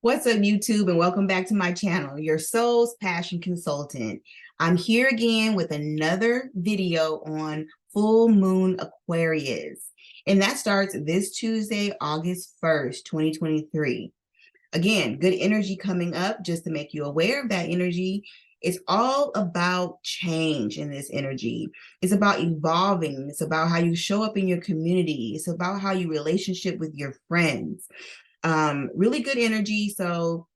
What's up, YouTube, and welcome back to my channel, your soul's passion consultant. I'm here again with another video on full moon Aquarius, and that starts this Tuesday, August 1st, 2023. Again, good energy coming up. Just to make you aware of that energy, it's all about change in this energy. It's about evolving. It's about how you show up in your community. It's about how you relationship with your friends. Really good energy. So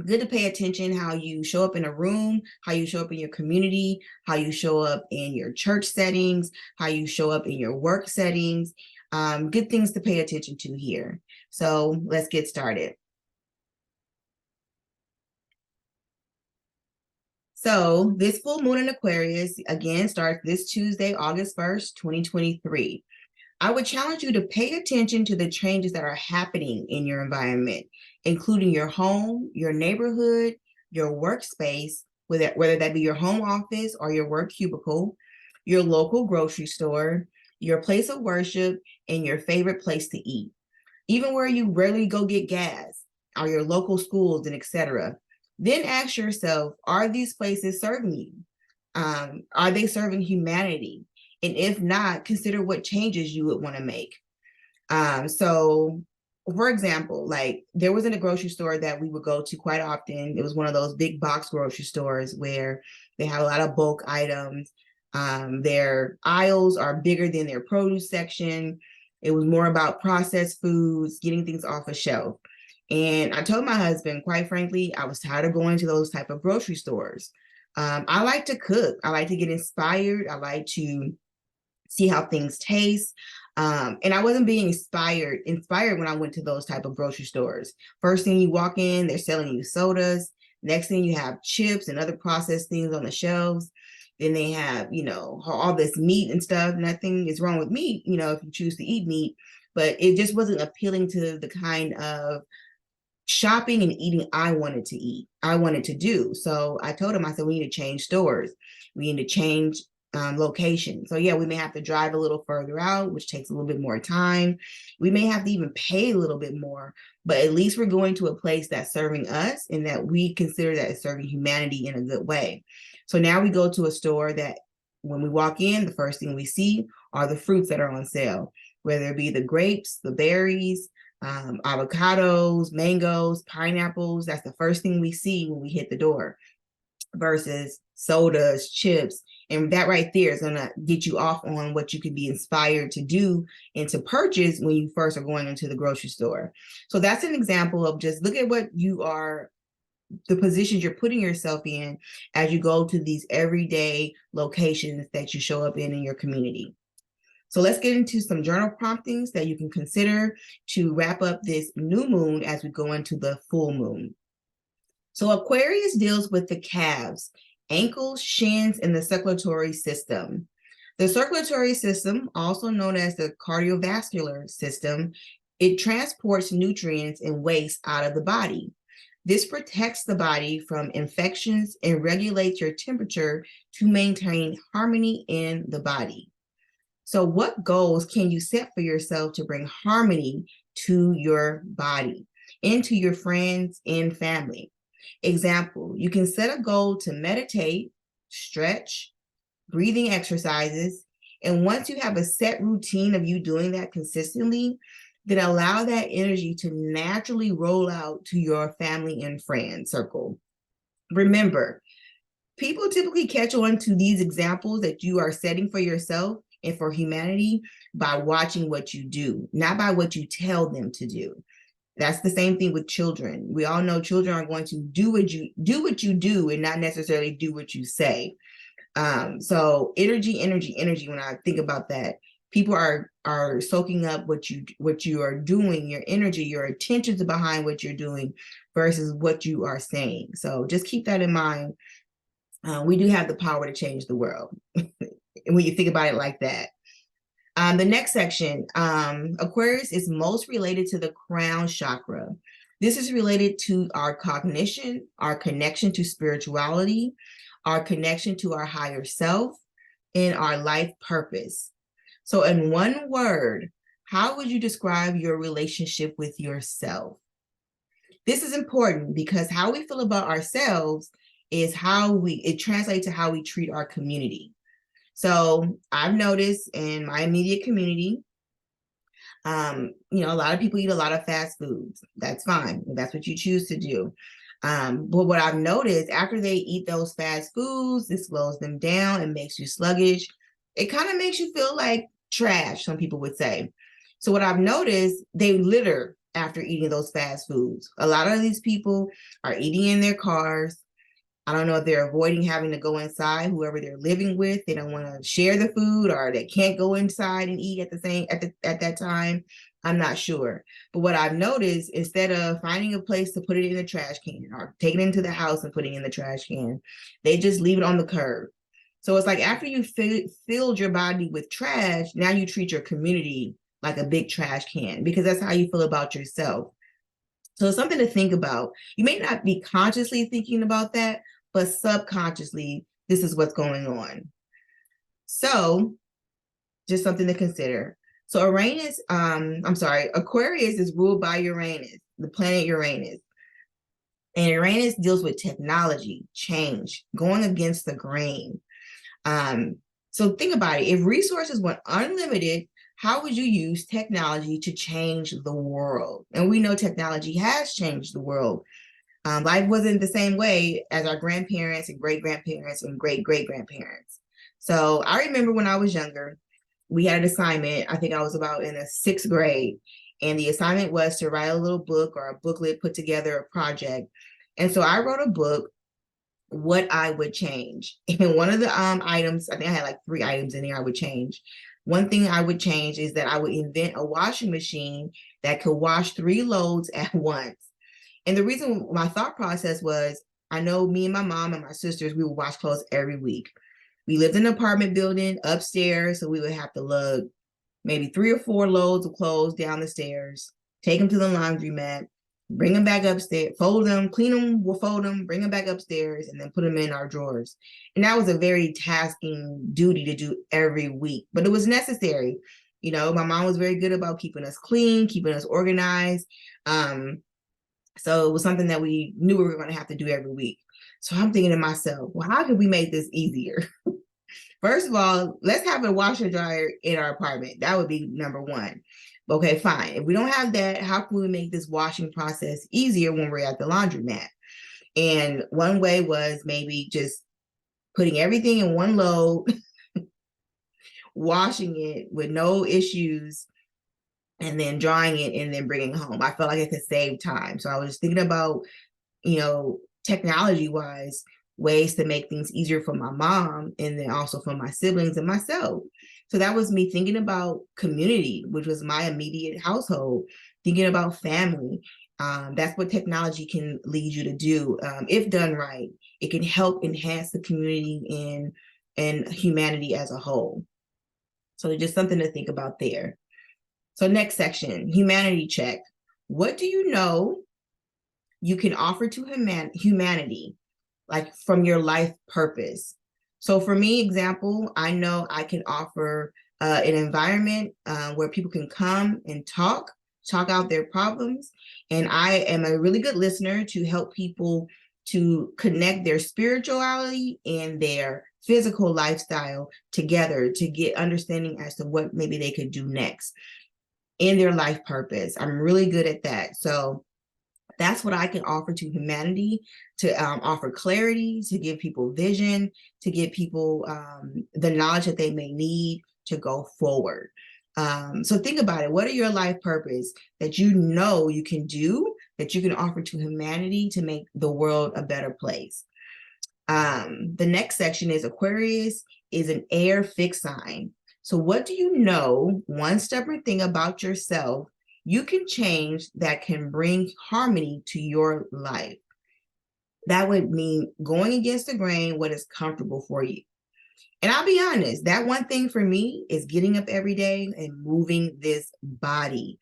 good to pay attention how you show up in a room, how you show up in your community, how you show up in your church settings, how you show up in your work settings. Good things to pay attention to here. So let's get started. So this full moon in Aquarius again starts this Tuesday, August 1st, 2023. I would challenge you to pay attention to the changes that are happening in your environment, including your home, your neighborhood, your workspace, whether that be your home office or your work cubicle, your local grocery store, your place of worship, and your favorite place to eat. Even where you rarely go get gas, or your local schools and etc. Then ask yourself, are these places serving you? Are they serving humanity? And if not, consider what changes you would want to make. So for example, like there was in a grocery store that we would go to quite often. It was one of those big box grocery stores where they have a lot of bulk items. Their aisles are bigger than their produce section. It was more about processed foods, getting things off a shelf. And I told my husband, quite frankly, I was tired of going to those type of grocery stores. I like to cook. I like to get inspired. I like to see how things taste. And I wasn't being inspired when I went to those type of grocery stores. First thing you walk in, they're selling you sodas. Next thing you have chips and other processed things on the shelves. Then they have, all this meat and stuff. Nothing is wrong with meat, if you choose to eat meat, but it just wasn't appealing to the kind of shopping and eating I wanted to eat, I wanted to do. So I told him, I said, we need to change stores. We need to change location. So yeah, we may have to drive a little further out, which takes a little bit more time. We may have to even pay a little bit more, but at least we're going to a place that's serving us and that we consider that it's serving humanity in a good way. So now we go to a store that when we walk in, the first thing we see are the fruits that are on sale, whether it be the grapes, the berries, avocados, mangoes, pineapples. That's the first thing we see when we hit the door, versus sodas, chips. And that right there is going to get you off on what you could be inspired to do and to purchase when you first are going into the grocery store. So that's an example of just look at what you are, the positions you're putting yourself in as you go to these everyday locations that you show up in your community. So let's get into some journal promptings that you can consider to wrap up this new moon as we go into the full moon. So Aquarius deals with the calves, ankles, shins, and the circulatory system. The circulatory system, also known as the cardiovascular system, it transports nutrients and waste out of the body. This protects the body from infections and regulates your temperature to maintain harmony in the body. So what goals can you set for yourself to bring harmony to your body and to your friends and family? Example, you can set a goal to meditate, stretch, breathing exercises, and once you have a set routine of you doing that consistently, then allow that energy to naturally roll out to your family and friend circle. Remember, people typically catch on to these examples that you are setting for yourself and for humanity by watching what you do, not by what you tell them to do. That's the same thing with children. We all know children are going to do what you do and not necessarily do what you say. So energy. When I think about that, people are soaking up what you are doing, your energy, your intentions behind what you're doing versus what you are saying. So just keep that in mind. We do have the power to change the world. And when you think about it like that. The next section, Aquarius is most related to the crown chakra. This is related to our cognition, our connection to spirituality, our connection to our higher self, and our life purpose. So in one word, how would you describe your relationship with yourself? This is important because how we feel about ourselves is it translates to how we treat our community. So I've noticed in my immediate community, a lot of people eat a lot of fast foods. That's fine. That's what you choose to do. But what I've noticed after they eat those fast foods, it slows them down and makes you sluggish. It kind of makes you feel like trash, some people would say. So what I've noticed, they litter after eating those fast foods. A lot of these people are eating in their cars. I don't know if they're avoiding having to go inside, whoever they're living with. They don't want to share the food, or they can't go inside and eat at that time. I'm not sure. But what I've noticed, instead of finding a place to put it in the trash can or taking it into the house and putting it in the trash can, they just leave it on the curb. So it's like after you filled your body with trash, now you treat your community like a big trash can, because that's how you feel about yourself. So it's something to think about. You may not be consciously thinking about that, but subconsciously, this is what's going on. So just something to consider. So Aquarius is ruled by Uranus, the planet Uranus. And Uranus deals with technology, change, going against the grain. So think about it. If resources were unlimited, how would you use technology to change the world? And we know technology has changed the world. Life wasn't the same way as our grandparents and great-grandparents and great-great-grandparents. So I remember when I was younger, we had an assignment. I think I was about in the 6th grade. And the assignment was to write a little book or a booklet, put together a project. And so I wrote a book, what I would change. And one of the items, I think I had like 3 items in there I would change. One thing I would change is that I would invent a washing machine that could wash 3 loads at once. And the reason my thought process was, I know me and my mom and my sisters, we would wash clothes every week. We lived in an apartment building upstairs, so we would have to lug maybe 3 or 4 loads of clothes down the stairs, take them to the laundromat, bring them back upstairs, fold them, clean them, we'll fold them, bring them back upstairs, and then put them in our drawers. And that was a very tasking duty to do every week, but it was necessary. My mom was very good about keeping us clean, keeping us organized. So it was something that we knew we were going to have to do every week. So I'm thinking to myself, well, how can we make this easier? First of all, let's have a washer dryer in our apartment. That would be number one. Okay, fine. If we don't have that, how can we make this washing process easier when we're at the laundromat? And one way was maybe just putting everything in one load, washing it with no issues, and then drying it and then bringing it home. I felt like it could save time. So I was thinking about, technology wise, ways to make things easier for my mom and then also for my siblings and myself. So that was me thinking about community, which was my immediate household, thinking about family. That's what technology can lead you to do. If done right, it can help enhance the community and humanity as a whole. So just something to think about there. So next section, humanity check. What do you know you can offer to humanity, like from your life purpose? So for me, example, I know I can offer an environment where people can come and talk out their problems. And I am a really good listener to help people to connect their spirituality and their physical lifestyle together to get understanding as to what maybe they could do next in their life purpose. I'm really good at that. So that's what I can offer to humanity, to offer clarity, to give people vision, to give people the knowledge that they may need to go forward. So think about it. What are your life purpose that you know you can do, that you can offer to humanity to make the world a better place? The next section is Aquarius is an air fixed sign. So what do you know, one stubborn thing about yourself you can change that can bring harmony to your life? That would mean going against the grain, what is comfortable for you. And I'll be honest, that one thing for me is getting up every day and moving this body.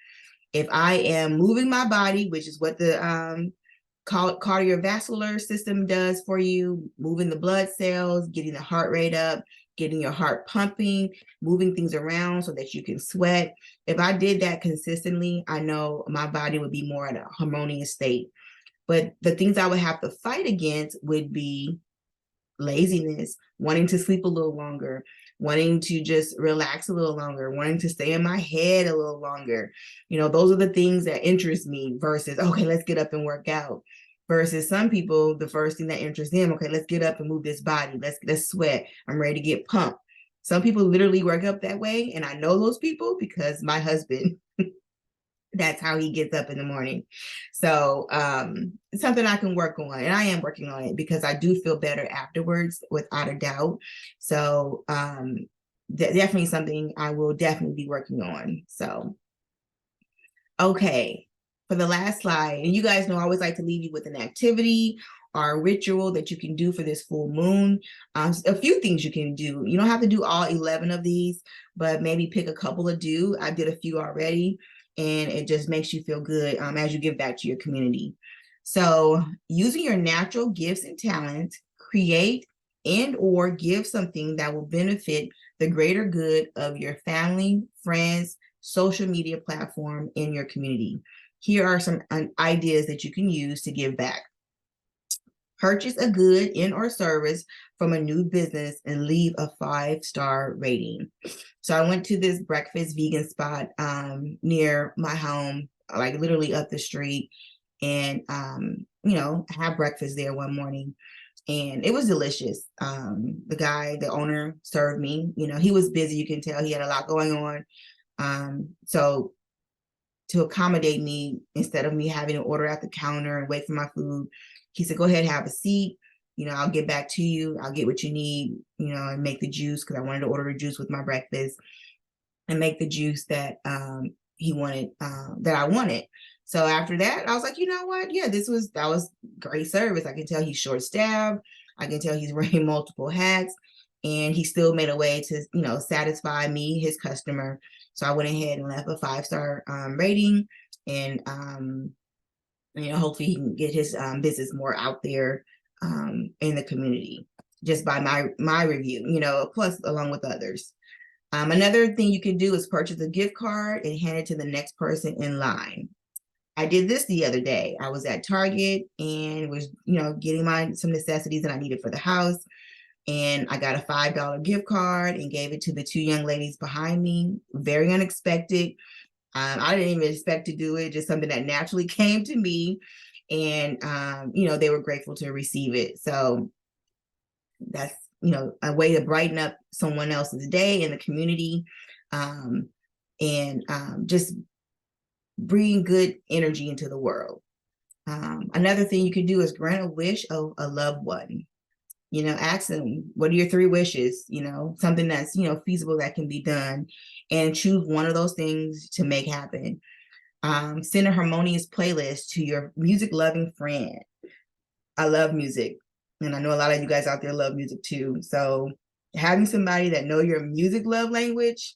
If I am moving my body, which is what the cardiovascular system does for you, moving the blood cells, getting the heart rate up, getting your heart pumping, moving things around so that you can sweat. If I did that consistently, I know my body would be more at a harmonious state. But the things I would have to fight against would be laziness, wanting to sleep a little longer, wanting to just relax a little longer, wanting to stay in my head a little longer. Those are the things that interest me versus, okay, let's get up and work out. Versus some people, the first thing that interests them, okay, let's get up and move this body. Let's sweat. I'm ready to get pumped. Some people literally work up that way. And I know those people because my husband, that's how he gets up in the morning. So it's something I can work on, and I am working on it because I do feel better afterwards, without a doubt. So definitely something I will definitely be working on. So, okay, for the last slide, and you guys know I always like to leave you with an activity or a ritual that you can do for this full moon. A few things you can do. You don't have to do all 11 of these, but maybe pick a couple to do. I did a few already, and it just makes you feel good as you give back to your community. So using your natural gifts and talents, create and or give something that will benefit the greater good of your family, friends, social media platform, in your community. Here are some ideas that you can use to give back. Purchase a good in or service from a new business and leave a 5-star rating. So I went to this breakfast vegan spot near my home, like literally up the street, and have breakfast there one morning, and it was delicious. The owner served me. He was busy. You can tell he had a lot going on. So to accommodate me, instead of me having to order at the counter and wait for my food, he said, go ahead, have a seat. I'll get back to you. I'll get what you need, and make the juice, because I wanted to order the juice with my breakfast, and make the juice that he wanted, that I wanted. So after that, I was like, you know what? Yeah, that was great service. I can tell he's short-staffed. I can tell he's wearing multiple hats, and he still made a way to, satisfy me, his customer. So I went ahead and left a 5-star rating, and hopefully he can get his business more out there in the community, just by my review, plus along with others. Another thing you can do is purchase a gift card and hand it to the next person in line. I did this the other day. I was at Target and was, getting some necessities that I needed for the house. And I got a $5 gift card and gave it to the 2 young ladies behind me. Very unexpected. I didn't even expect to do it, just something that naturally came to me. And, they were grateful to receive it. So that's, a way to brighten up someone else's day in the community, and just bring good energy into the world. Another thing you can do is grant a wish of a loved one. Ask them, what are your 3 wishes? Something that's, feasible that can be done, and choose one of those things to make happen. Send a harmonious playlist to your music loving friend. I love music, and I know a lot of you guys out there love music too. So having somebody that know your music love language,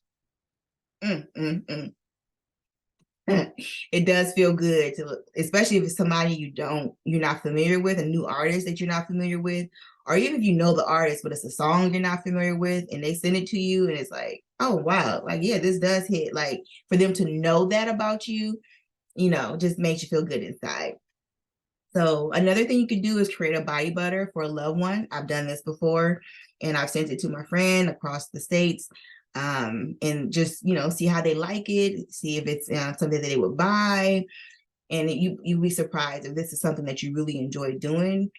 it does feel good especially if it's somebody you're not familiar with, a new artist that you're not familiar with, or even if you know the artist, but it's a song you're not familiar with, and they send it to you, and it's like, oh, wow, like, yeah, this does hit. Like, for them to know that about you, just makes you feel good inside. So another thing you could do is create a body butter for a loved one. I've done this before, and I've sent it to my friend across the states, and just, see how they like it, see if it's something that they would buy. And you'd be surprised if this is something that you really enjoy doing.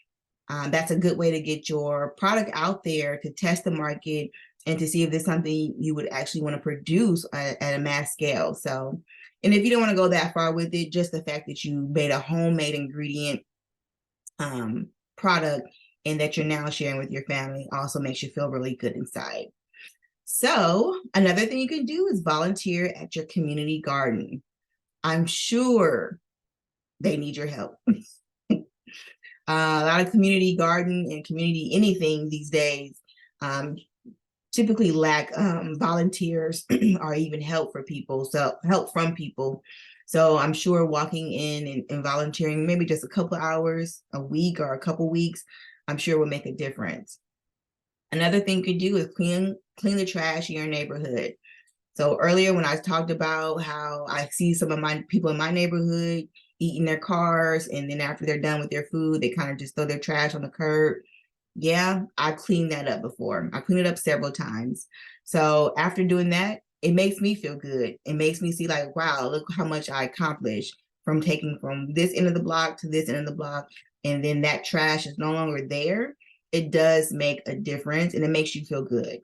That's a good way to get your product out there, to test the market, and to see if there's something you would actually want to produce at a mass scale. So, and if you don't want to go that far with it, just the fact that you made a homemade ingredient product, and that you're now sharing with your family, also makes you feel really good inside. So another thing you can do is volunteer at your community garden. I'm sure they need your help. A lot of community garden and community anything these days typically lack volunteers or even help from people. So I'm sure walking in and volunteering maybe just a couple of hours a week or a couple weeks, I'm sure will make a difference. Another thing you could do is clean the trash in your neighborhood. So earlier when I talked about how I see some of my people in my neighborhood eat in their cars, and then after they're done with their food, they kind of just throw their trash on the curb. Yeah, I cleaned that up before. I cleaned it up several times. So after doing that, it makes me feel good. It makes me see like, wow, look how much I accomplished from taking from this end of the block to this end of the block. And then that trash is no longer there. It does make a difference and it makes you feel good.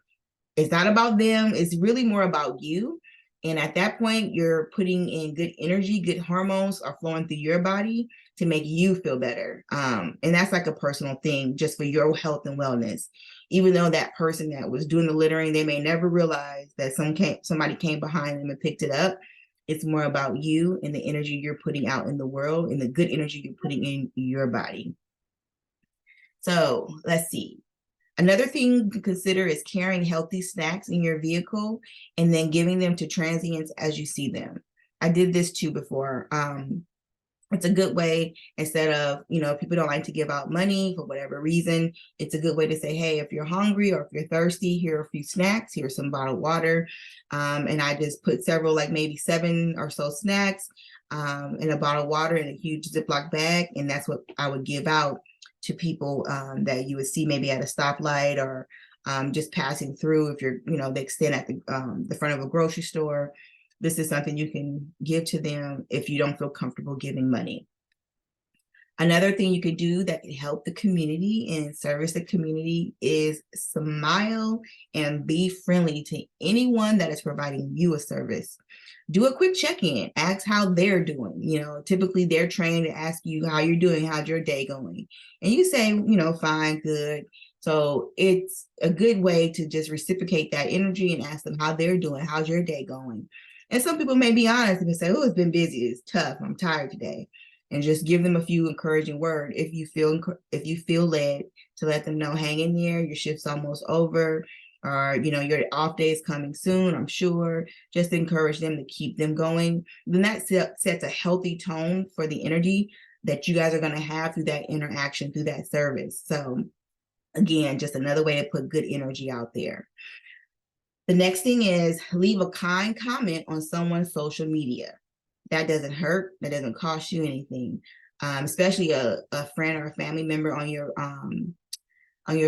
It's not about them. It's really more about you. And at that point, you're putting in good energy, good hormones are flowing through your body to make you feel better. And that's like a personal thing just for your health and wellness. Even though that person that was doing the littering, they may never realize that somebody came behind them and picked it up. It's more about you and the energy you're putting out in the world and the good energy you're putting in your body. So let's see. Another thing to consider is carrying healthy snacks in your vehicle and then giving them to transients as you see them. I did this too before. It's a good way, instead of, people don't like to give out money for whatever reason. It's a good way to say, hey, if you're hungry or if you're thirsty, here are a few snacks, here's some bottled water. And I just put several, like maybe 7 or so snacks in a bottle of water in a huge Ziploc bag. And that's what I would give out to people that you would see maybe at a stoplight or just passing through. If you're, they stand at the front of a grocery store, this is something you can give to them if you don't feel comfortable giving money. Another thing you could do that can help the community and service the community is smile and be friendly to anyone that is providing you a service. Do a quick check-in, ask how they're doing. Typically they're trained to ask you how you're doing, how's your day going? And you say, fine, good. So it's a good way to just reciprocate that energy and ask them how they're doing, how's your day going? And some people may be honest and say, oh, it's been busy, it's tough, I'm tired today. And just give them a few encouraging words if you feel led to let them know, hang in there, your shift's almost over, or your off day is coming soon, I'm sure. Just encourage them to keep them going. Then that sets a healthy tone for the energy that you guys are going to have through that interaction, through that service. So again, just another way to put good energy out there. The next thing is leave a kind comment on someone's social media. That doesn't hurt. That doesn't cost you anything. Especially a friend or a family member on your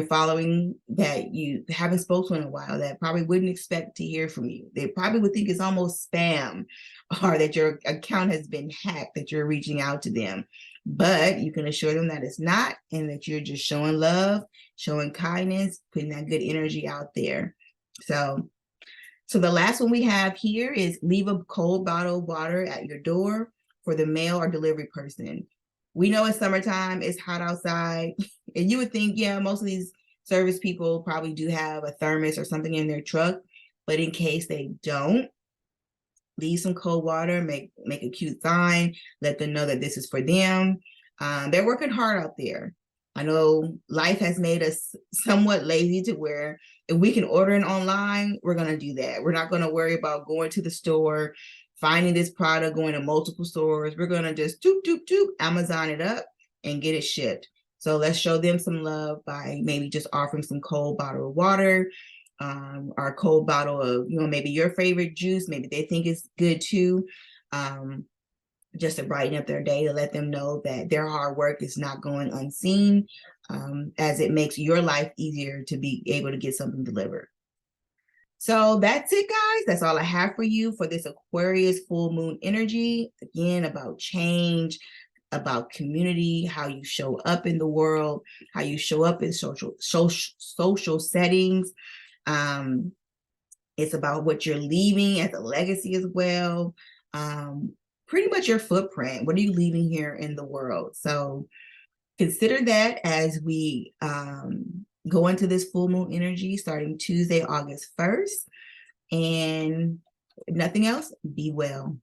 following that you haven't spoken to in a while, that probably wouldn't expect to hear from you. They probably would think it's almost spam or that your account has been hacked, that you're reaching out to them. But you can assure them that it's not, and that you're just showing love, showing kindness, putting that good energy out there. So the last one we have here is leave a cold bottle of water at your door for the mail or delivery person. We know it's summertime, it's hot outside, and you would think, yeah, most of these service people probably do have a thermos or something in their truck, but in case they don't, leave some cold water, make a cute sign, let them know that this is for them. They're working hard out there. I know life has made us somewhat lazy to where if we can order it online, we're going to do that. We're not going to worry about going to the store, finding this product, going to multiple stores. We're going to just Amazon it up and get it shipped. So let's show them some love by maybe just offering some cold bottle of water, or a cold bottle of, maybe your favorite juice. Maybe they think it's good too. Just to brighten up their day, to let them know that their hard work is not going unseen, as it makes your life easier to be able to get something delivered. So that's it, guys. That's all I have for you for this Aquarius full moon energy. Again, about change, about community, how you show up in the world, how you show up in social settings. It's about what you're leaving as a legacy as well. Pretty much your footprint. What are you leaving here in the world? So consider that as we go into this full moon energy starting Tuesday, August 1st. And if nothing else, be well.